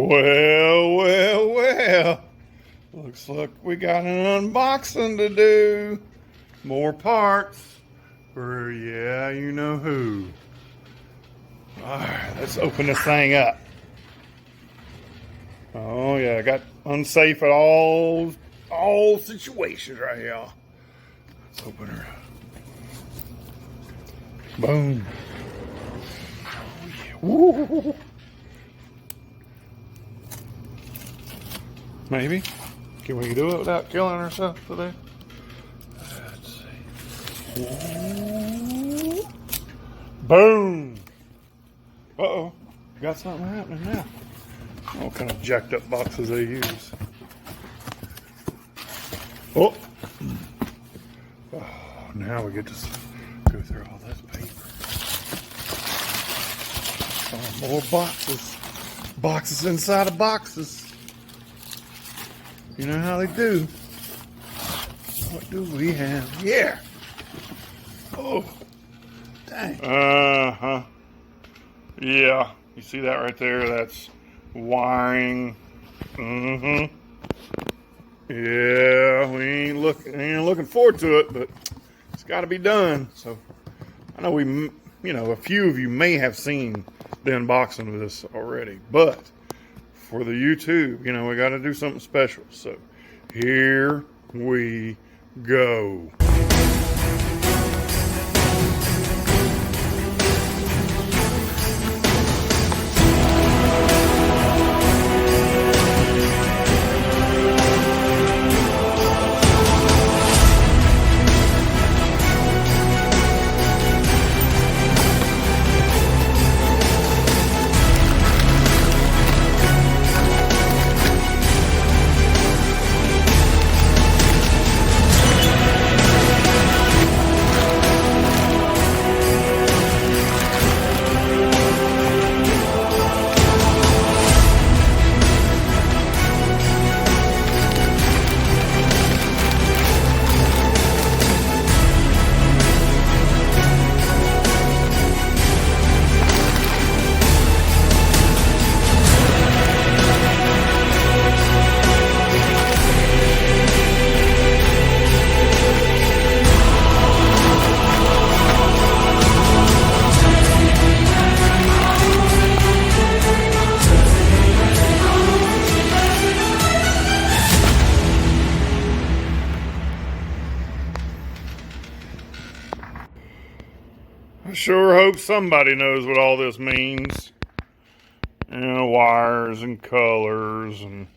Well. Looks like we got an unboxing to do. More parts for, yeah, you know who. Alright, let's open this thing up. Oh yeah, got unsafe at all situations right here. Let's open her up. Boom. Oh yeah. Woo. Maybe. Can we do it without killing ourselves today? Let's see. Ooh. Boom. Uh-oh. Got something happening now. All kind of jacked up boxes they use. Oh. Now we get to go through all this paper. Oh, more boxes. Boxes inside of boxes. You know how they do. What do we have here? Oh, dang. Uh-huh. Yeah, you see that right there? That's wiring. Mm-hmm. Yeah, we ain't looking forward to it, but it's got to be done. So I know a few of you may have seen the unboxing of this already, but for the YouTube, we got to do something special. So here we go. I sure hope somebody knows what all this means. Wires and colors and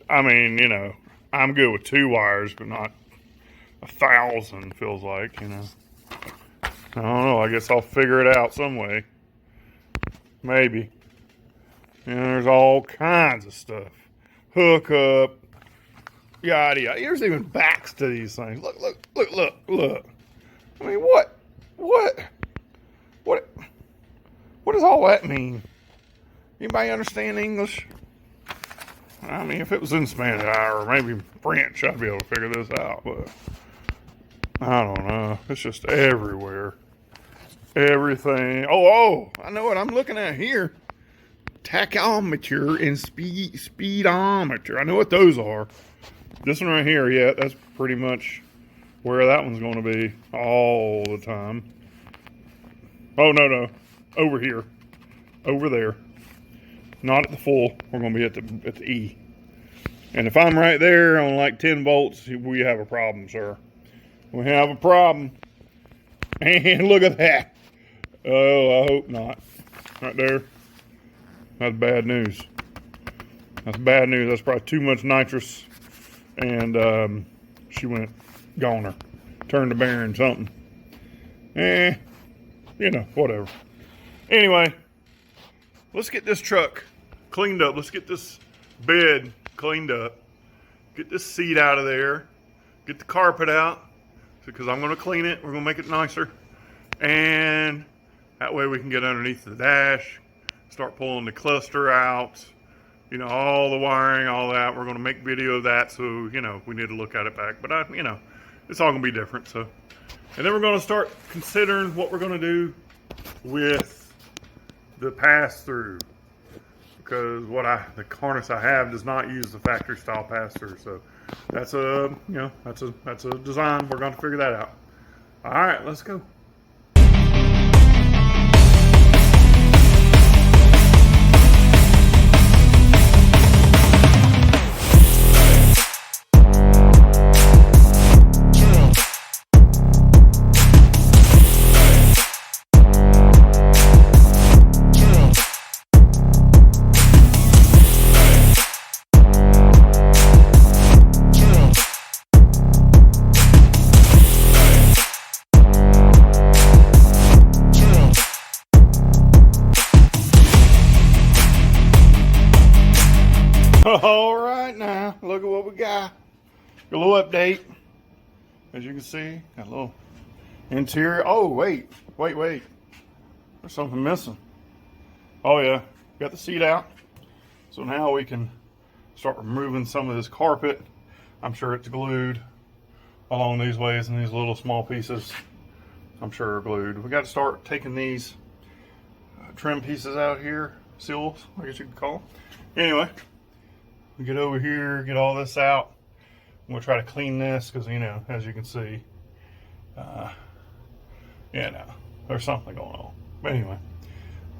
I'm good with 2 wires, but not 1,000 feels like, I don't know, I guess I'll figure it out some way. Maybe. There's all kinds of stuff. Hook up, yada yada. There's even backs to these things. Look. I mean, what does all that mean? Anybody understand English? I mean, if it was in Spanish or maybe French, I'd be able to figure this out, but I don't know. It's just everywhere. Everything. Oh, I know what I'm looking at here. Tachometer and speedometer. I know what those are. This one right here, yeah, that's pretty much where that one's going to be all the time. Oh, no. Over here. Over there. Not at the full. We're going to be at the E. And if I'm right there on like 10 volts, we have a problem, sir. We have a problem. And look at that. Oh, I hope not. Right there. That's bad news. That's bad news. That's probably too much nitrous. And she went goner. Turned to bearing something. Whatever. Anyway, let's get this truck cleaned up. Let's get this bed cleaned up. Get this seat out of there. Get the carpet out. Because I'm going to clean it. We're going to make it nicer. And that way we can get underneath the dash. Start pulling the cluster out. All the wiring, all that. We're going to make video of that. So, we need to look at it back. But, it's all going to be different. So, and then we're going to start considering what we're going to do with the pass-through. because the harness I have does not use the factory style pass-through. So that's that's a design. We're going to figure that out. All right, let's go. All right, now look at what we got. A little update. As you can see, got a little interior. Oh, wait. There's something missing. Oh yeah, got the seat out. So now we can start removing some of this carpet. I'm sure it's glued along these ways, and these little small pieces I'm sure are glued. We got to start taking these trim pieces out here, seals, I guess you could call them. Anyway, we get over here, get all this out. We'll try to clean this because, you know, as you can see, there's something going on. But anyway,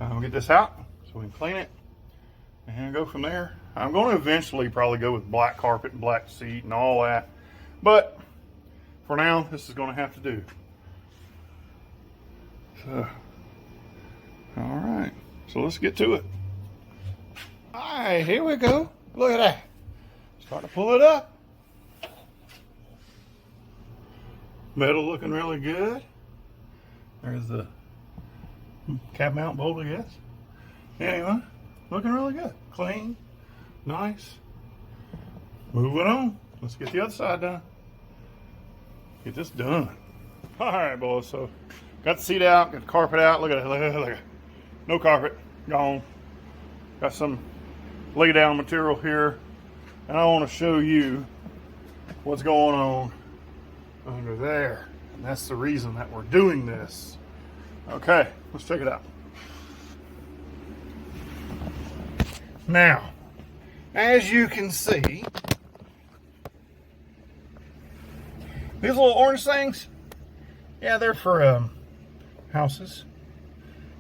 we'll get this out so we can clean it and go from there. I'm going to eventually probably go with black carpet and black seat and all that. But for now, this is going to have to do. So, all right. So let's get to it. All right, here we go. Look at that. Start to pull it up. Metal looking really good. There's the cap mount bolt, I guess. Anyway, looking really good. Clean, nice. Moving on. Let's get the other side done. Get this done. All right, boys. So, got the seat out, got the carpet out. Look at it. Look at it. No carpet. Gone. Got some lay down material here, and I want to show you what's going on under there, and that's the reason that we're doing this. Okay, let's check it out. Now, as you can see, these little orange things, yeah, they're for houses.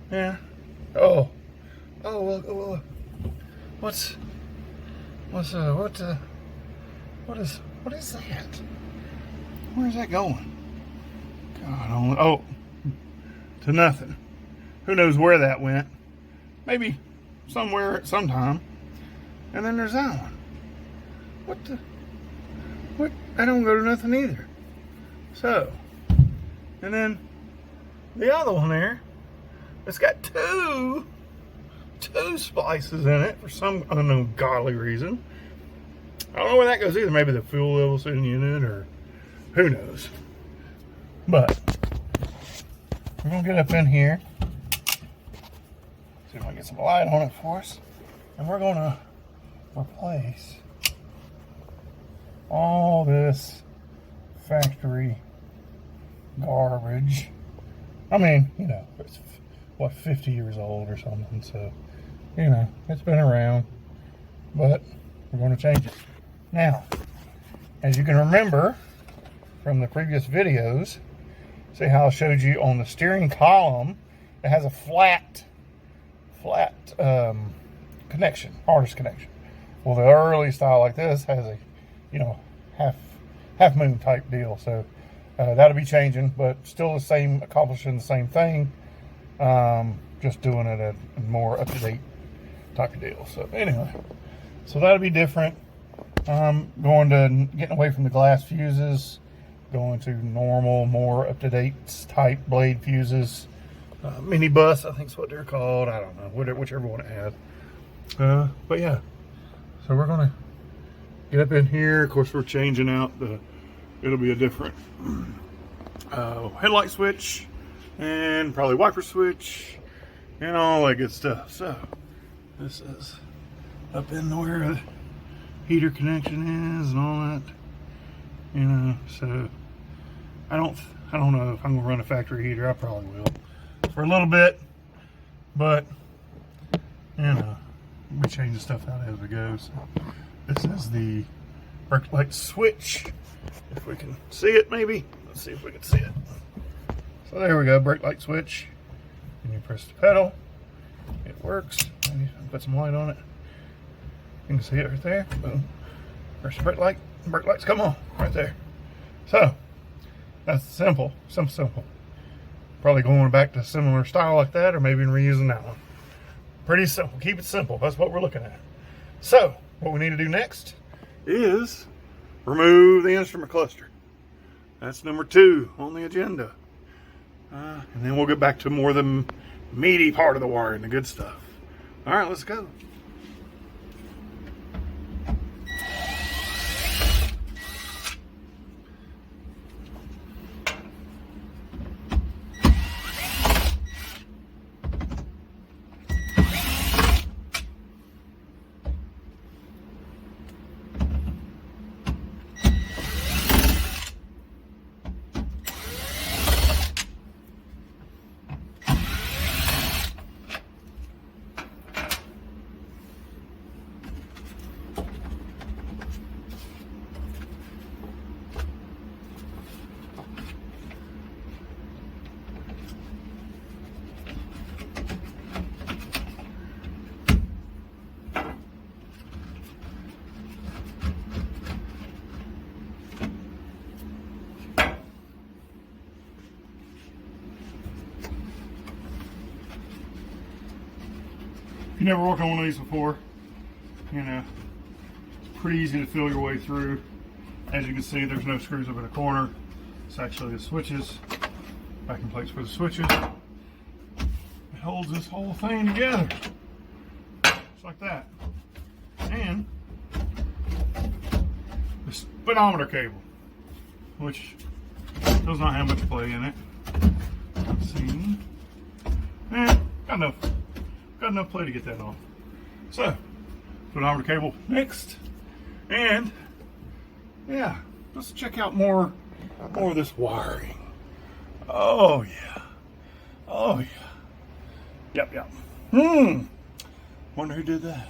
Yeah. Oh, what is that? Where's that going? God only. Oh, to nothing. Who knows where that went? Maybe somewhere at some time. And then there's that one. What? I don't go to nothing either. So, and then the other one there, it's got two splices in it for some unknown godly reason. I don't know where that goes either. Maybe the fuel level's in the unit, or who knows. But we're gonna get up in here, see if I can get some light on it for us, and we're gonna replace all this factory garbage. I mean, you know, it's what, 50 years old or something, so you know, it's been around, but we're going to change it. Now, as you can remember from the previous videos, see how I showed you on the steering column, it has a flat connection, harness connection. Well, the early style like this has a, you know, half moon type deal, so that'll be changing, but still the same, accomplishing the same thing, just doing it at a more up-to-date type of deal. So anyway, so that'll be different. Going to getting away from the glass fuses, going to normal, more up-to-date type blade fuses. Mini bus, I think is what they're called. I don't know, whichever one it had. But yeah, so we're gonna get up in here. Of course, we're changing out it'll be a different headlight switch, and probably wiper switch, and all that good stuff. So this is up in where the heater connection is and all that, you know. So I don't know if I'm gonna run a factory heater. I probably will for a little bit, but you know, we change the stuff out as we go. So this is the brake light switch. If we can see it, maybe. Let's see if we can see it. So there we go, brake light switch. And you press the pedal. It works. Maybe put some light on it. You can see it right there. Boom. Press the brake light. Brake lights come on right there. So that's simple. Simple. Probably going back to a similar style like that, or maybe reusing that one. Pretty simple. Keep it simple. That's what we're looking at. So what we need to do next is remove the instrument cluster. That's number 2 on the agenda. And then we'll get back to more of the meaty part of the wiring, the good stuff. All right, let's go. If you never worked on one of these before, you know, it's pretty easy to feel your way through. As you can see, there's no screws up in the corner. It's actually the switches, backing plates for the switches. It holds this whole thing together, just like that. And the speedometer cable, which does not have much play in it. Let's see. Got enough play to get that on. So, speedometer cable next. And yeah, let's check out more of this wiring. Oh yeah. Oh yeah. Yep. Wonder who did that.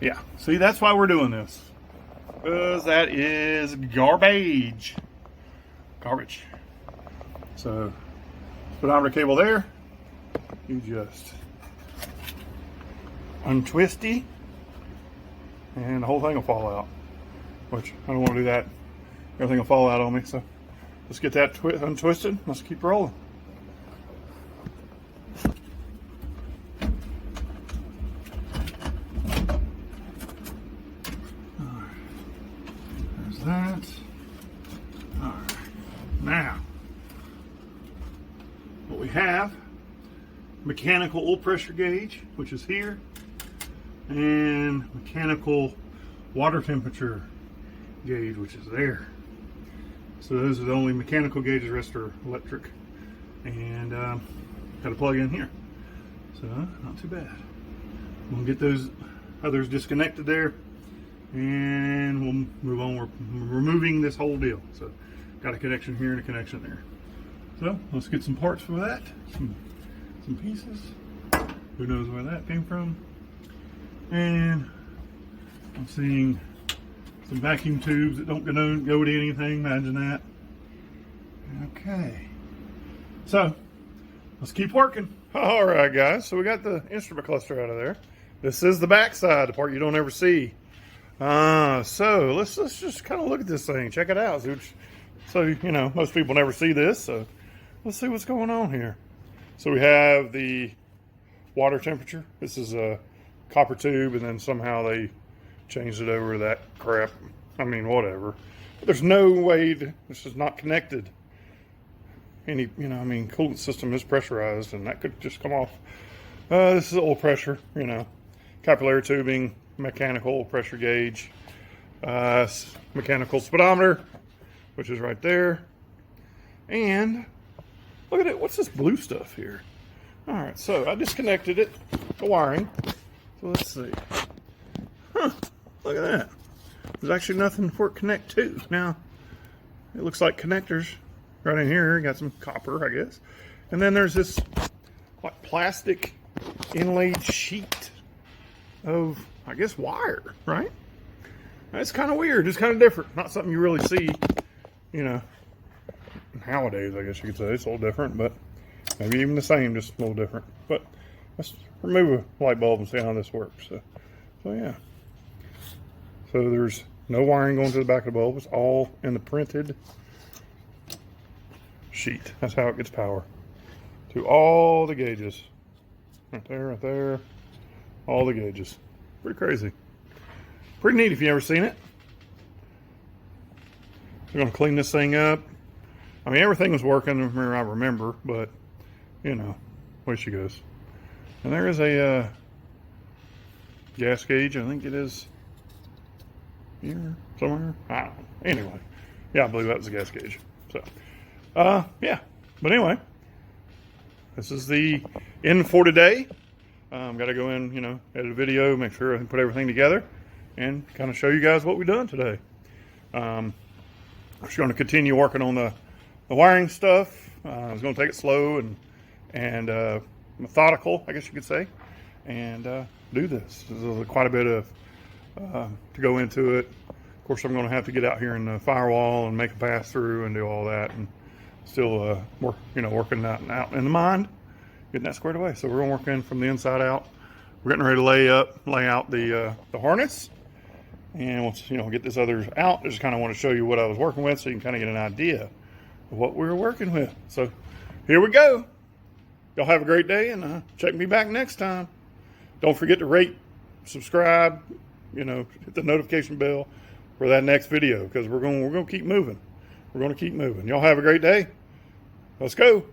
Yeah, see, that's why we're doing this. Because that is garbage. So, speedometer cable there. You just untwisty, and the whole thing will fall out. Which, I don't want to do that. Everything will fall out on me, so let's get that untwisted. Let's keep rolling. Alright, there's that. Alright, now, what we have, mechanical oil pressure gauge, which is here, and mechanical water temperature gauge, which is there. So those are the only mechanical gauges. The rest are electric, and got a plug in here, so not too bad. We'll get those others disconnected there, and we'll move on. We're removing this whole deal, so got a connection here and a connection there. So let's get some parts for that, some pieces. Who knows where that came from? And I'm seeing some vacuum tubes that don't go to anything. Imagine that. Okay. So let's keep working. All right, guys. So we got the instrument cluster out of there. This is the back side, the part you don't ever see. So let's just kind of look at this thing. Check it out. So you know, most people never see this. So let's see what's going on here. So we have the water temperature. This is a copper tube, and then somehow they changed it over to that crap. I mean, whatever. But there's no way this is not connected. Coolant system is pressurized, and that could just come off. This is oil pressure, capillary tubing, mechanical oil pressure gauge, mechanical speedometer, which is right there. And look at it. What's this blue stuff here? All right, so I disconnected it, the wiring. So let's see. Huh, look at that. There's actually nothing for it to connect to. Now, it looks like connectors right in here. Got some copper, I guess. And then there's this like plastic inlaid sheet. of, I guess, wire, right? That's kind of weird. It's kind of different. Not something you really see, you know, nowadays, I guess you could say. It's a little different, but maybe even the same, just a little different. But let's remove a light bulb and see how this works. So yeah. So there's no wiring going to the back of the bulb. It's all in the printed sheet. That's how it gets power to all the gauges. Right there, all the gauges. Pretty crazy. Pretty neat if you ever seen it. We're gonna clean this thing up. I mean, everything was working, I remember, but you know, where she goes. And there is a gas gauge. I think it is here somewhere. I don't know. Anyway, yeah, I believe that was a gas gauge. So, yeah. But anyway, this is the end for today. Got to go in, you know, edit a video, make sure I can put everything together, and kind of show you guys what we've done today. I'm just going to continue working on the wiring stuff. I was going to take it slow and methodical, I guess you could say, and do this. There's quite a bit of to go into it. Of course, I'm going to have to get out here in the firewall and make a pass through and do all that, and still working that out in the mind, getting that squared away. So we're going to work in from the inside out. We're getting ready to lay out the harness, and once get this other out, I just kind of want to show you what I was working with, so you can kind of get an idea of what we were working with. So here we go. Y'all have a great day, and check me back next time. Don't forget to rate, subscribe, hit the notification bell for that next video, because we're going to keep moving. We're going to keep moving. Y'all have a great day. Let's go.